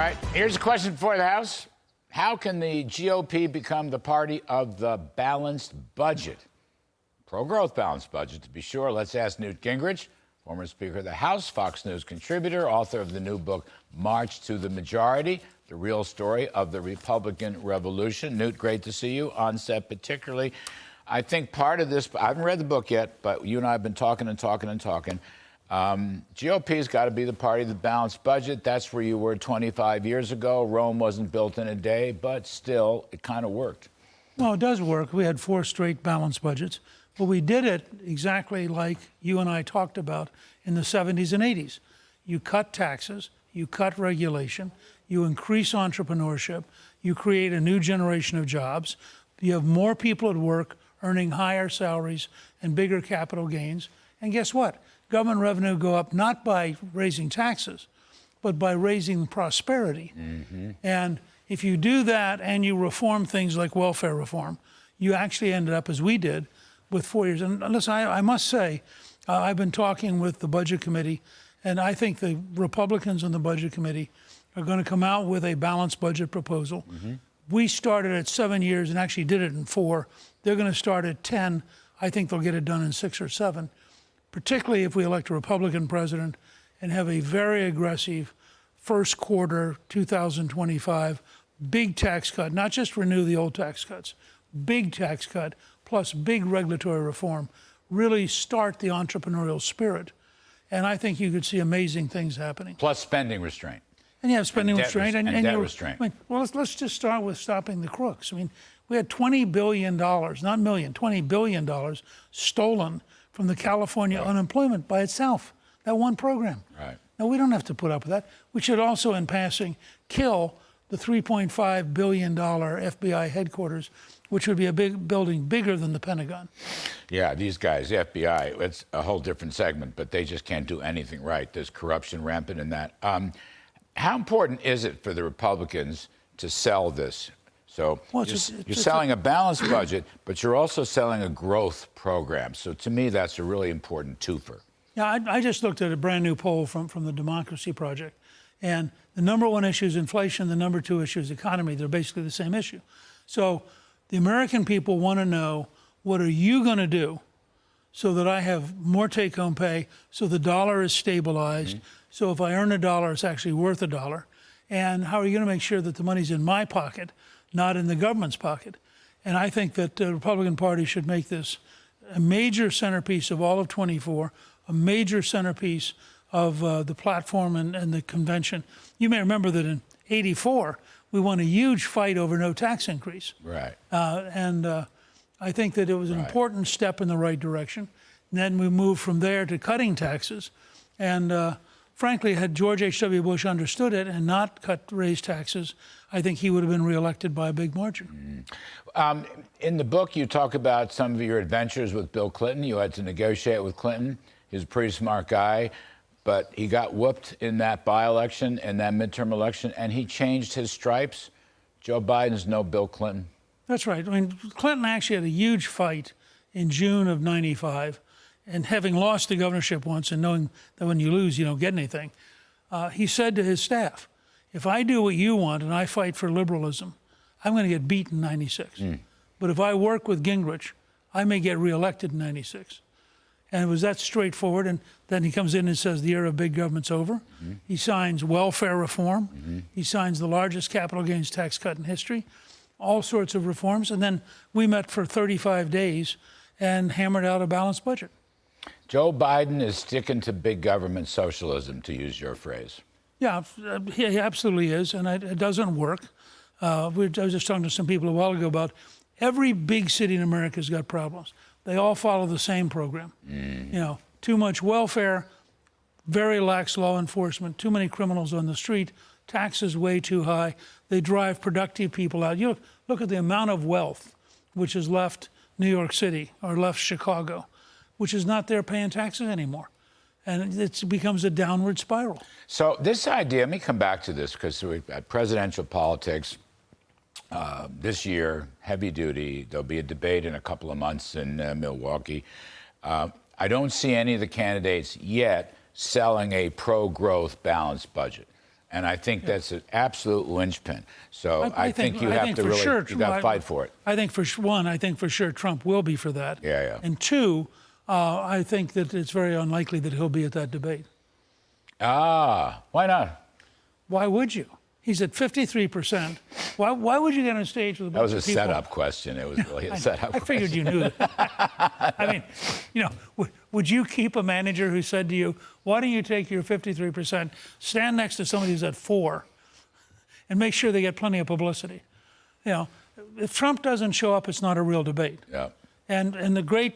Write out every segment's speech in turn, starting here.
All right, here's a question for the House. How can the GOP become the party of the balanced budget? Pro-growth balanced budget, to be sure. Let's ask Newt Gingrich, former Speaker of the House, Fox News contributor, author of the new book, March to the Majority, the real story of the Republican Revolution. Newt, great to see you on set particularly. I think part of this, I haven't read the book yet, but you and I have been talking. GOP's got to be the party of the balanced budget. That's where you were 25 years ago. Rome wasn't built in a day, but still, it kind of worked. Well, it does work. We had 4 straight balanced budgets, but we did it exactly like you and I talked about in the 70s and 80s. You cut taxes, you cut regulation, you increase entrepreneurship, you create a new generation of jobs, you have more people at work earning higher salaries and bigger capital gains, and guess what? Government revenue go up not by raising taxes, but by raising prosperity. And if you do that and you reform things like welfare reform, you actually ended up, as we did, with 4 years. And listen, I must say, I've been talking with the Budget Committee, and I think the Republicans on the Budget Committee are going to come out with a balanced budget proposal. We started at 7 years and actually did it in 4. They're going to start at 10. I think they'll get it done in 6 or 7. Particularly if we elect a Republican president and have a very aggressive first quarter 2025 big tax cut, not just renew the old tax cuts, big tax cut plus big regulatory reform, really start the entrepreneurial spirit. And I think you could see amazing things happening. Plus spending restraint. And you have spending restraint. And debt restraint. I mean, well, let's just start with stopping the crooks. I mean, we had $20 billion, not million, $20 billion stolen from the California unemployment by itself, that one program. Right. Now, we don't have to put up with that. We should also, in passing, kill the $3.5 billion FBI headquarters, which would be a big building bigger than the Pentagon. Yeah, these guys, the FBI, it's a whole different segment, but they just can't do anything right. There's corruption rampant in that. How important is it for the Republicans to sell this? So well, you're selling a balanced budget, but you're also selling a growth program. So to me, that's a really important twofer. Yeah, I just looked at a brand new poll from the Democracy Project, and the number 1 issue is inflation, the number 2 issue is economy. They're basically the same issue. So the American people want to know, what are you going to do so that I have more take-home pay, so the dollar is stabilized, so if I earn $1, it's actually worth $1, and how are you going to make sure that the money's in my pocket, not in the government's pocket? And I think that the Republican Party should make this a major centerpiece of all of 24, a major centerpiece of the platform and the convention. You may remember that in '84, we won a huge fight over no tax increase. Right. I think that it was an important step in the right direction. And then we moved from there to cutting taxes. And frankly, had George H.W. Bush understood it and not raised taxes, I think he would have been reelected by a big margin. In the book, you talk about some of your adventures with Bill Clinton. You had to negotiate with Clinton. He's a pretty smart guy, but he got whooped in that by-election and that midterm election, and he changed his stripes. Joe Biden's no Bill Clinton. That's right. I mean, Clinton actually had a huge fight in June of '95, and having lost the governorship once and knowing that when you lose, you don't get anything, he said to his staff, if I do what you want and I fight for liberalism, I'm going to get beat in '96. But if I work with Gingrich, I may get reelected in '96. And it was that straightforward. And then he comes in and says the era of big government's over. He signs welfare reform. He signs the largest capital gains tax cut in history, all sorts of reforms. And then we met for 35 days and hammered out a balanced budget. Joe Biden is sticking to big government socialism, to use your phrase. Yeah, he absolutely is, and it doesn't work. I was just talking to some people a while ago about every big city in America has got problems. They all follow the same program. You know, too much welfare, very lax law enforcement, too many criminals on the street, taxes way too high. They drive productive people out. You look at the amount of wealth which has left New York City or left Chicago, which is not there paying taxes anymore. And it becomes a downward spiral. So this idea, let me come back to this, because we've got presidential politics this year, heavy duty. There'll be a debate in a couple of months in Milwaukee. I don't see any of the candidates yet selling a pro-growth balanced budget. And I think that's an absolute linchpin. So I think you have to for really, sure, you got to fight for it. I think for one, I think for sure Trump will be for that. Yeah, yeah. And two, I think that it's very unlikely that he'll be at that debate. Ah, why not? Why would you? He's at 53%. Why would you get on stage with a bunch That was a of people? setup question. It was really a setup I figured question. you knew that. I mean, you know, would you keep a manager who said to you, why don't you take your 53%, stand next to somebody who's at 4%, and make sure they get plenty of publicity? You know, if Trump doesn't show up, it's not a real debate. Yeah. And the great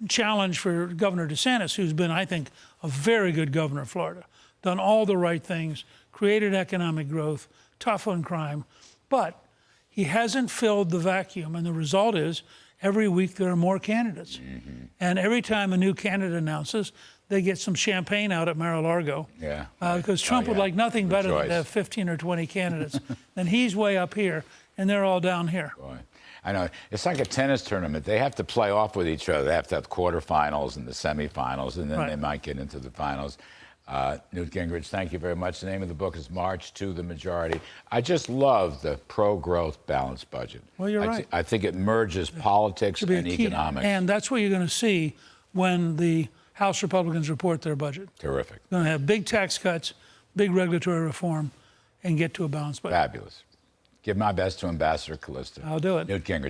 challenge for Governor DeSantis, who's been, I think, a very good governor of Florida, done all the right things, created economic growth, tough on crime, but he hasn't filled the vacuum. And the result is every week there are more candidates. Mm-hmm. And every time a new candidate announces, they get some champagne out at Mar-a-Lago. Yeah. Because Trump would like nothing better than choice. to have 15 or 20 candidates. And he's way up here, and they're all down here. Boy. I know. It's like a tennis tournament. They have to play off with each other. They have to have quarterfinals and the semifinals, and then Right. they might get into the finals. Newt Gingrich, thank you very much. The name of the book is March to the Majority. I just love the pro-growth balanced budget. Well, you're right. I think it merges politics Should be a and key- economics. And that's what you're going to see when the House Republicans report their budget. Terrific. Going to have big tax cuts, big regulatory reform, and get to a balanced budget. Fabulous. Give my best to Ambassador Callisto. I'll do it. Newt Gingrich.